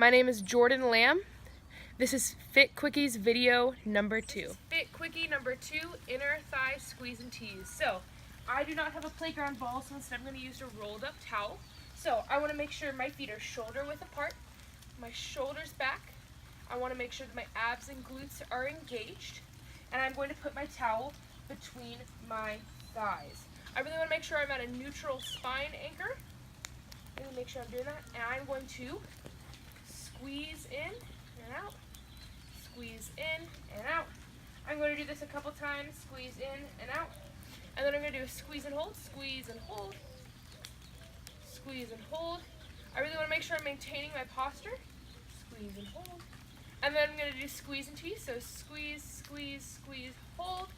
My name is Jordan Lamb. This is Fit Quickies video number 2. Fit Quickie number 2, inner thigh squeeze and tease. So, I do not have a playground ball, so instead I'm going to use a rolled up towel. So, I want to make sure my feet are shoulder width apart, my shoulders back. I want to make sure that my abs and glutes are engaged. And I'm going to put my towel between my thighs. I really want to make sure I'm at a neutral spine anchor. Let me make sure I'm doing that. And I'm going to squeeze in and out, squeeze in and out. I'm going to do this a couple times, squeeze in and out. And then I'm going to do a squeeze and hold, squeeze and hold, squeeze and hold. I really want to make sure I'm maintaining my posture, squeeze and hold. And then I'm going to do squeeze and tease, so squeeze, squeeze, squeeze, hold,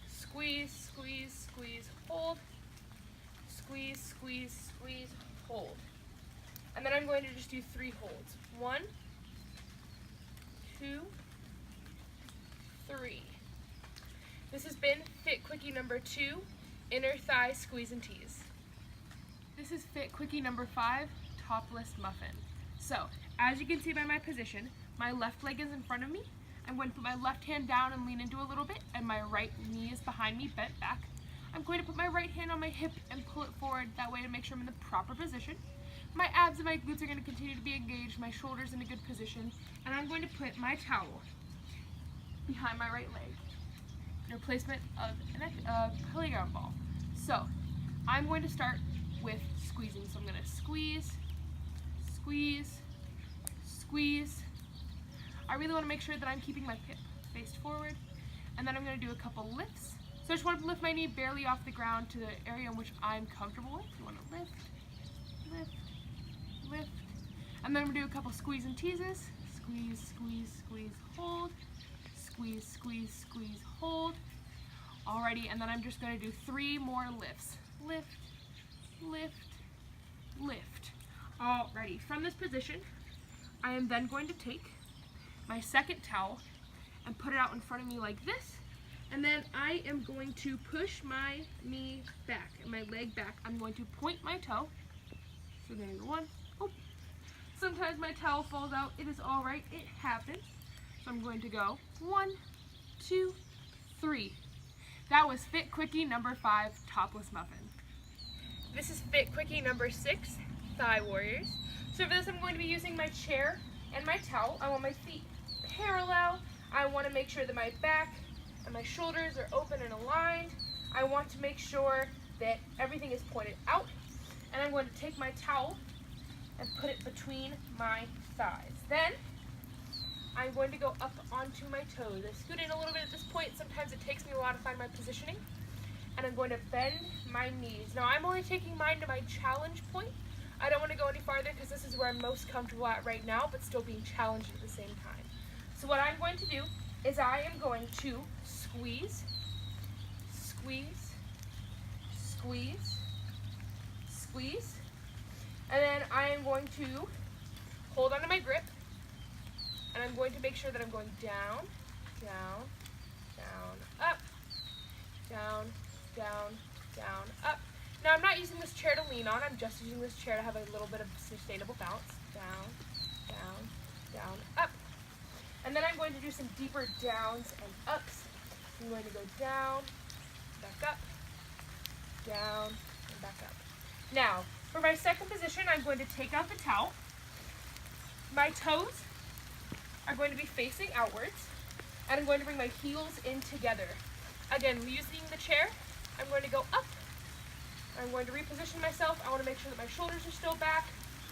squeeze, squeeze, squeeze, hold, squeeze, squeeze, squeeze, hold. And then I'm going to just do 3 holds. 1, 2, 3. This has been Fit Quickie number 2, inner thigh squeeze and tease. This is Fit Quickie number 5, topless muffin. So, as you can see by my position, my left leg is in front of me. I'm going to put my left hand down and lean into a little bit, and my right knee is behind me, bent back. I'm going to put my right hand on my hip and pull it forward, that way to make sure I'm in the proper position. My abs and my glutes are going to continue to be engaged, my shoulders in a good position, and I'm going to put my towel behind my right leg in replacement of a playground ball. So, I'm going to start with squeezing. So I'm going to squeeze, squeeze, squeeze. I really want to make sure that I'm keeping my hip faced forward, and then I'm going to do a couple lifts. So I just want to lift my knee barely off the ground to the area in which I'm comfortable with. You want to lift, lift, lift. And then I'm going to do a couple squeeze and teases. Squeeze, squeeze, squeeze, hold. Squeeze, squeeze, squeeze, hold. Alrighty, and then I'm just going to do 3 more lifts. Lift, lift, lift. Alrighty, from this position, I am then going to take my second towel and put it out in front of me like this. And then I am going to push my knee back and my leg back. I'm going to point my toe. So there's 1. Oh. Sometimes my towel falls out. It is all right. It happens. So I'm going to go 1, 2, 3. That was Fit Quickie number 5, topless muffin. This is Fit Quickie number 6, thigh warriors. So for this I'm going to be using my chair and my towel. I want my feet parallel. I want to make sure that my back and my shoulders are open and aligned. I want to make sure that everything is pointed out. And I'm going to take my towel and put it between my thighs. Then I'm going to go up onto my toes. I scoot in a little bit at this point. Sometimes it takes me a while to find my positioning. And I'm going to bend my knees. Now I'm only taking mine to my challenge point. I don't want to go any farther because this is where I'm most comfortable at right now, but still being challenged at the same time. So what I'm going to do is I am going to squeeze, squeeze, squeeze, squeeze, and then I am going to hold onto my grip, and I'm going to make sure that I'm going down, down, down, up, down, down, down, up. Now I'm not using this chair to lean on, I'm just using this chair to have a little bit of sustainable bounce. Down, down, down, up. And then I'm going to do some deeper downs and ups. I'm going to go down, back up, down, and back up. Now, for my second position, I'm going to take out the towel. My toes are going to be facing outwards, and I'm going to bring my heels in together. Again, using the chair, I'm going to go up. I'm going to reposition myself. I want to make sure that my shoulders are still back.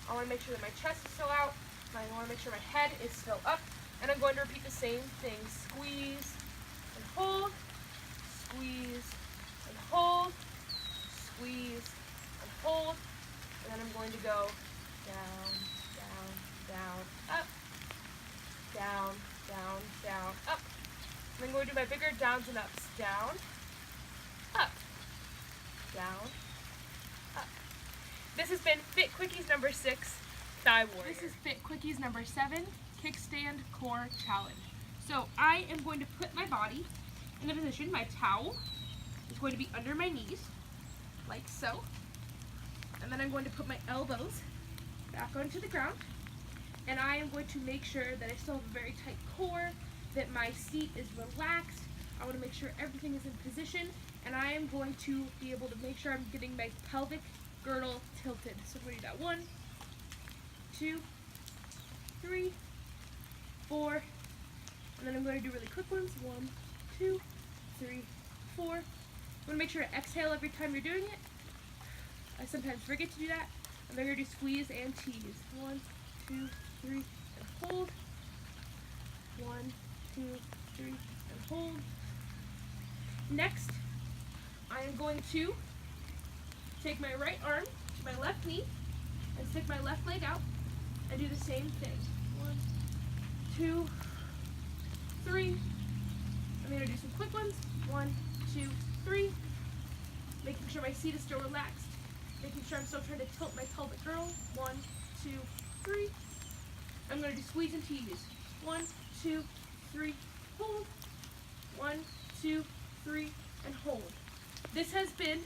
I want to make sure that my chest is still out. I want to make sure my head is still up. And I'm going to repeat the same thing. Squeeze and hold. Squeeze and hold. Squeeze and hold. And then I'm going to go down, down, down, up. Down, down, down, up. And I'm going to do my bigger downs and ups. Down, up, down, up. This has been Fit Quickies number 6, Thigh Warrior. This is Fit Quickies number 7, Kickstand Core Challenge. So I am going to put my body in a position. My towel is going to be under my knees, like so. And then I'm going to put my elbows back onto the ground. and I am going to make sure that I still have a very tight core, that my seat is relaxed. I want to make sure everything is in position, and I am going to be able to make sure I'm getting my pelvic girdle tilted. So I'm going to do that. 1, 2, 3, 4, and then I'm going to do really quick ones. 1, 2, 3, 4. I'm going to make sure to exhale every time you're doing it. I sometimes forget to do that. And then we're going to do squeeze and tease. 1, 2, 3, and hold. 1, 2, 3, and hold. Next, I am going to take my right arm to my left knee and stick my left leg out and do the same thing. 1, 2, 3. I'm going to do some quick ones. 1, 2, 3. Making sure my seat is still relaxed. Making sure I'm still trying to tilt my pelvic girdle. 1, 2, 3. I'm going to do squeeze and tease. 1, 2, 3, hold. 1, 2, 3, and hold. This has been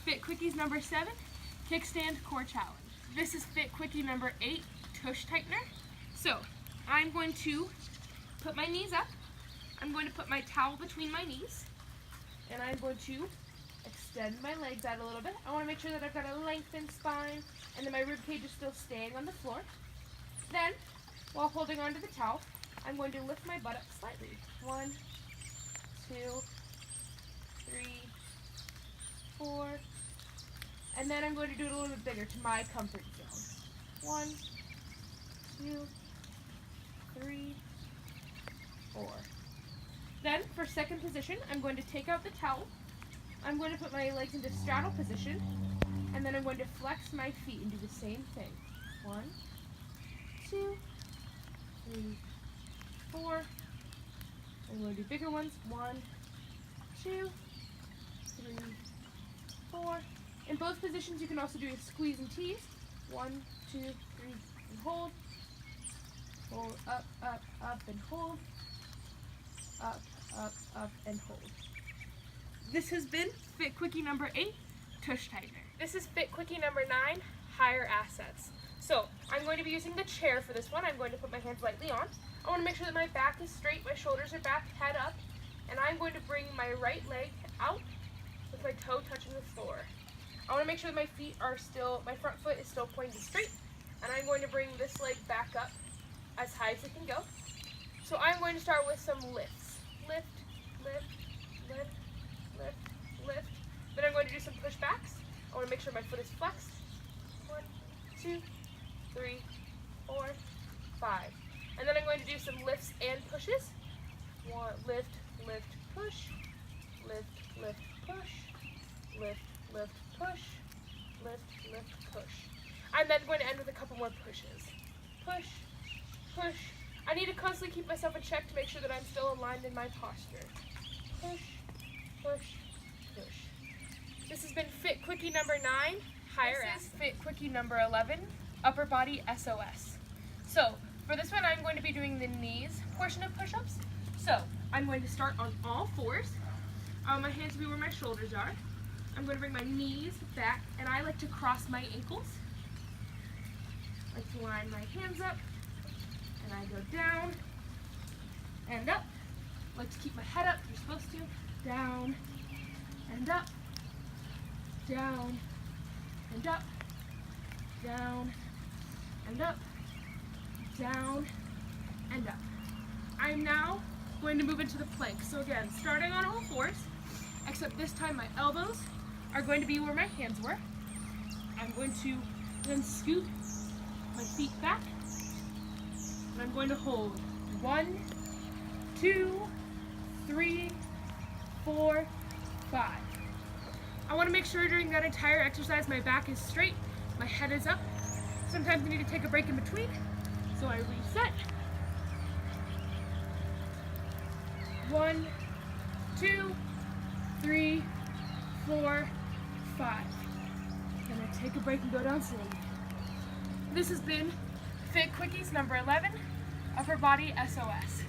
Fit Quickies number 7, Kickstand Core Challenge. This is Fit Quickie number 8, Tush Tightener. So, I'm going to put my knees up. I'm going to put my towel between my knees. And I'm going to extend my legs out a little bit. I want to make sure that I've got a lengthened spine and that my rib cage is still staying on the floor. Then, while holding onto the towel, I'm going to lift my butt up slightly. 1, 2, 3, 4, and then I'm going to do it a little bit bigger to my comfort zone. 1, 2, 3, 4. Then, for second position, I'm going to take out the towel. I'm going to put my legs into straddle position, and then I'm going to flex my feet and do the same thing. 1, 2, 3, 4. I'm going to do bigger ones. 1, 2, 3, 4. In both positions, you can also do a squeeze and tease. 1, 2, 3, and hold. Hold, up, up, up, and hold. Up, up, up, and hold. This has been Fit Quickie number 8, Tush Tightener. This is Fit Quickie number 9, Higher Assets. So, I'm going to be using the chair for this one. I'm going to put my hands lightly on. I want to make sure that my back is straight, my shoulders are back, head up, and I'm going to bring my right leg out with my toe touching the floor. I want to make sure that my feet are still, my front foot is still pointed straight, and I'm going to bring this leg back up as high as it can go. So I'm going to start with some lifts. Lift, lift, lift, lift, lift. Then I'm going to do some push backs. I want to make sure my foot is flexed. 1, 2, 3, 4, 5. And then I'm going to do some lifts and pushes. 1, lift, lift, push, lift, lift, push, lift, lift, push, lift, lift, push. I'm then going to end with a couple more pushes. Push, push. I need to constantly keep myself in check to make sure that I'm still aligned in my posture. Push, push, push. This has been Fit Quickie number 9, Higher Assets. Fit Quickie number 11, Upper Body SOS. So, for this one, I'm going to be doing the knees portion of push-ups. So, I'm going to start on all fours. My hands will be where my shoulders are. I'm going to bring my knees back, and I like to cross my ankles. I like to line my hands up, and I go down and up. I like to keep my head up, you're supposed to. Down and up, down and up, down and up, down and up. I'm now going to move into the plank. So again, starting on all fours, except this time my elbows are going to be where my hands were. I'm going to then scoot my feet back, and I'm going to hold 1, 2, 3, 4, 5. I want to make sure during that entire exercise my back is straight, my head is up. Sometimes I need to take a break in between, so I reset. 1, 2, 3, 4, 5. Then I take a break and go down slowly. This has been Fit Quickies number 11, Upper Body SOS.